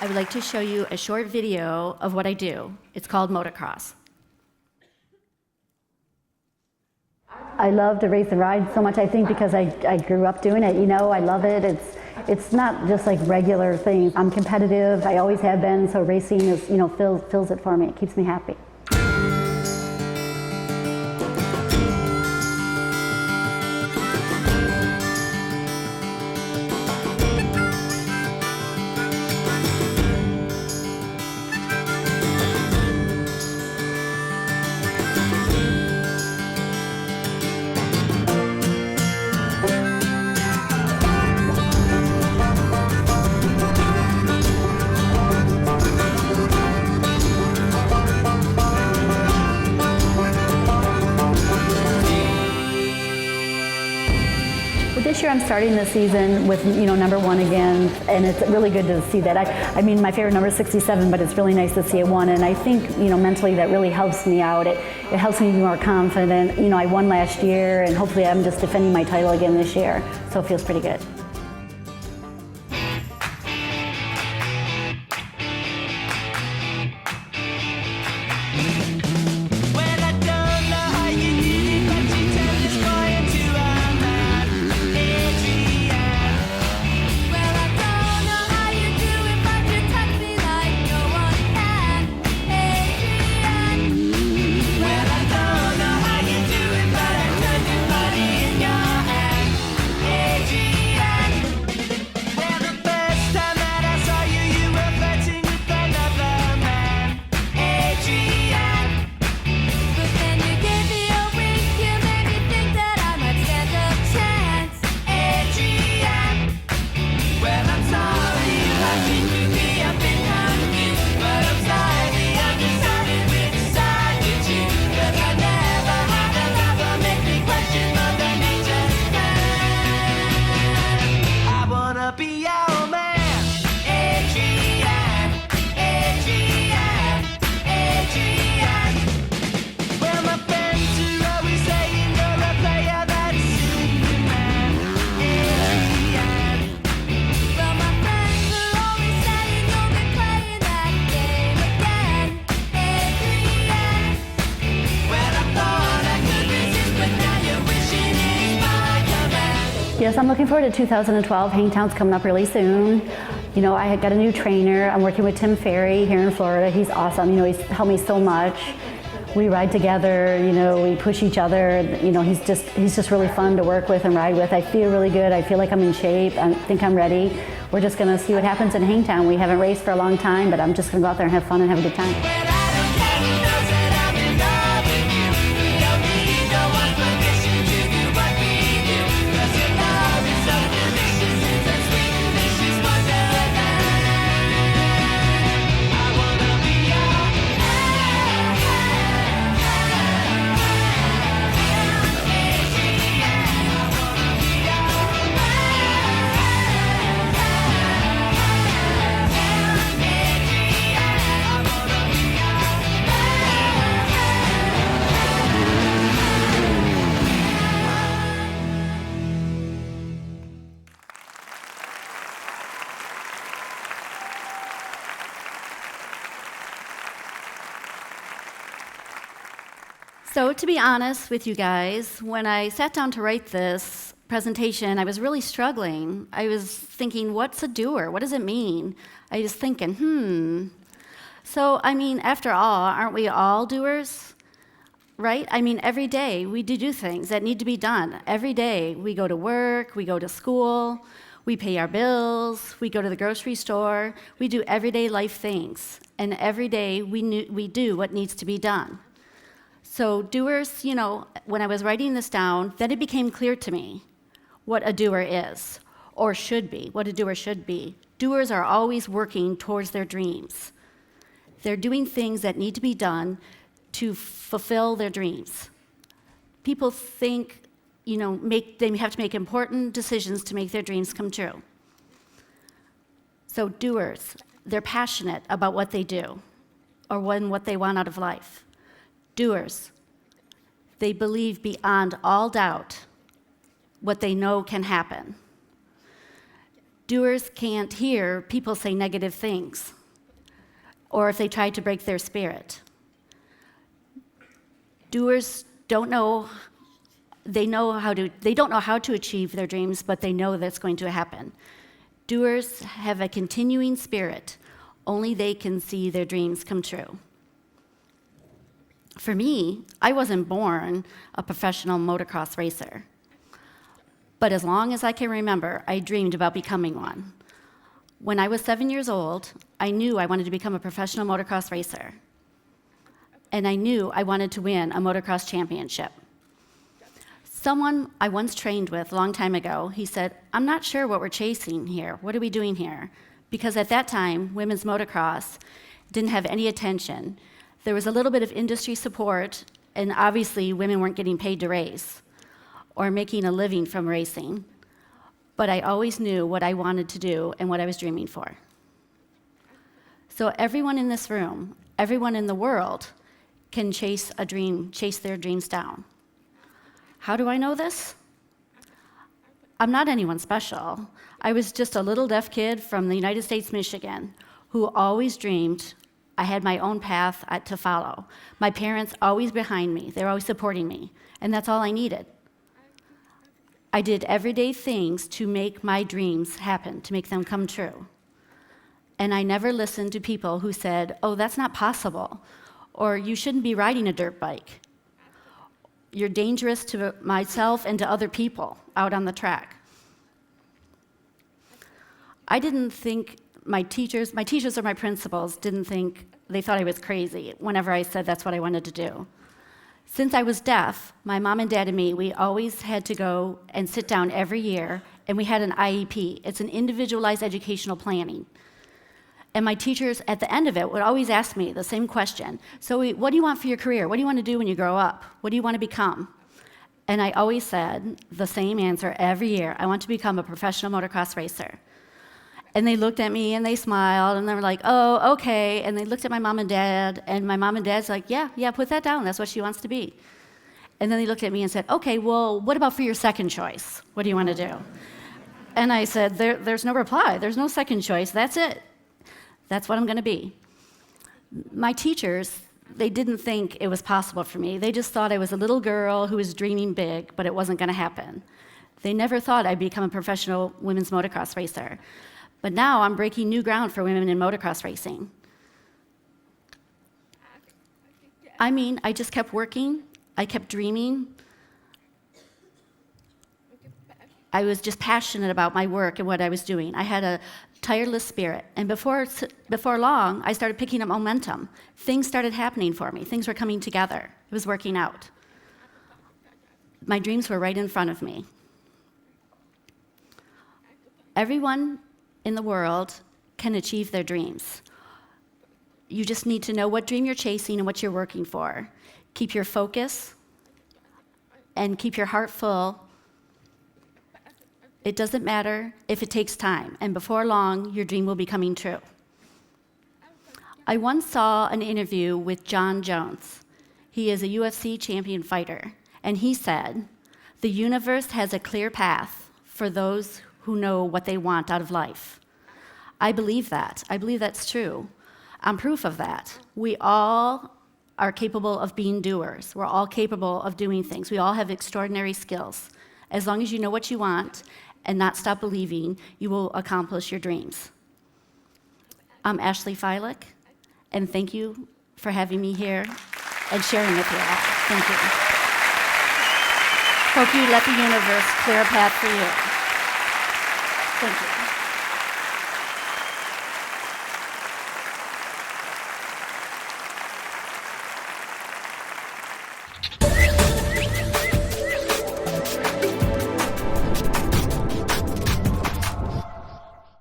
I would like to show you a short video of what I do. It's called motocross. I love to race and ride so much, I think, because I grew up doing it. You know, I love it. It's not just like regular things. I'm competitive. I always have been, so racing is, you know, fills it for me. It keeps me happy. This year I'm starting the season with, you know, #1 again, and it's really good to see that. I mean, my favorite number is 67, but it's really nice to see it won, and I think, you know, mentally that really helps me out. It helps me be more confident. You know, I won last year, and hopefully I'm just defending my title again this year, so it feels pretty good. Yes, I'm looking forward to 2012. Hangtown's coming up really soon. You know, I got a new trainer. I'm working with Tim Ferry here in Florida. He's awesome. You know, he's helped me so much. We ride together, you know, we push each other. You know, he's just really fun to work with and ride with. I feel really good. I feel like I'm in shape. I think I'm ready. We're just going to see what happens in Hangtown. We haven't raced for a long time, but I'm just going to go out there and have fun and have a good time. So to be honest with you guys, when I sat down to write this presentation, I was really struggling. I was thinking, what's a doer? What does it mean? I was thinking, So, I mean, after all, aren't we all doers? Right? I mean, every day we do things that need to be done. Every day we go to work, we go to school, we pay our bills, we go to the grocery store, we do everyday life things. And every day we do what needs to be done. So doers, you know, when I was writing this down, then it became clear to me what a doer is, or should be, what a doer should be. Doers are always working towards their dreams. They're doing things that need to be done to fulfill their dreams. People think, you know, they have to make important decisions to make their dreams come true. So doers, they're passionate about what they do, or what they want out of life. Doers, they believe beyond all doubt what they know can happen. Doers can't hear people say negative things. or if they tried to break their spirit. Doers don't know, they don't know how to achieve their dreams, but they know that's going to happen. Doers have a continuing spirit. Only they can see their dreams come true. For me, I wasn't born a professional motocross racer. But as long as I can remember, I dreamed about becoming one. When I was 7 years old, I knew I wanted to become a professional motocross racer. And I knew I wanted to win a motocross championship. Someone I once trained with a long time ago, he said, "I'm not sure what we're chasing here. What are we doing here?" Because at that time, women's motocross didn't have any attention. There was a little bit of industry support, and obviously women weren't getting paid to race or making a living from racing. But I always knew what I wanted to do and what I was dreaming for. So everyone in this room, everyone in the world, can chase a dream, chase their dreams down. How do I know this? I'm not anyone special. I was just a little deaf kid from the United States, Michigan, who always dreamed I had my own path to follow. My parents always behind me. They were always supporting me, and that's all I needed. I did everyday things to make my dreams happen, to make them come true. And I never listened to people who said, "Oh, that's not possible," or "You shouldn't be riding a dirt bike. You're dangerous to myself and to other people out on the track." I didn't think my teachers or my principals didn't think, they thought I was crazy whenever I said that's what I wanted to do. Since I was deaf, my mom and dad and me, we always had to go and sit down every year, and we had an IEP. It's an individualized educational planning. And my teachers at the end of it would always ask me the same question. "So what do you want for your career? What do you want to do when you grow up? What do you want to become?" And I always said the same answer every year: "I want to become a professional motocross racer." And they looked at me and they smiled and they were like, "Oh, okay." And they looked at my mom and dad's like, yeah, put that down. That's what she wants to be. And then they looked at me and said, "Okay, well, what about for your second choice? What do you want to do?" And I said, there's no reply. There's no second choice. That's it. That's what I'm going to be. My teachers, they didn't think it was possible for me. They just thought I was a little girl who was dreaming big, but it wasn't going to happen. They never thought I'd become a professional women's motocross racer. But now I'm breaking new ground for women in motocross racing. I mean, I just kept working. I kept dreaming. I was just passionate about my work and what I was doing. I had a tireless spirit. And before long, I started picking up momentum. Things started happening for me. Things were coming together. It was working out. My dreams were right in front of me. Everyone in the world can achieve their dreams. You just need to know what dream you're chasing and what you're working for. Keep your focus and keep your heart full. It doesn't matter if it takes time, and before long, your dream will be coming true. I once saw an interview with John Jones. He is a UFC champion fighter, and he said, "The universe has a clear path for those who know what they want out of life." I believe that. I believe that's true. I'm proof of that. We all are capable of being doers. We're all capable of doing things. We all have extraordinary skills. As long as you know what you want and not stop believing, you will accomplish your dreams. I'm Ashley Fiolek, and thank you for having me here and sharing with you all. Thank you. Hope you let the universe clear a path for you. Thank you.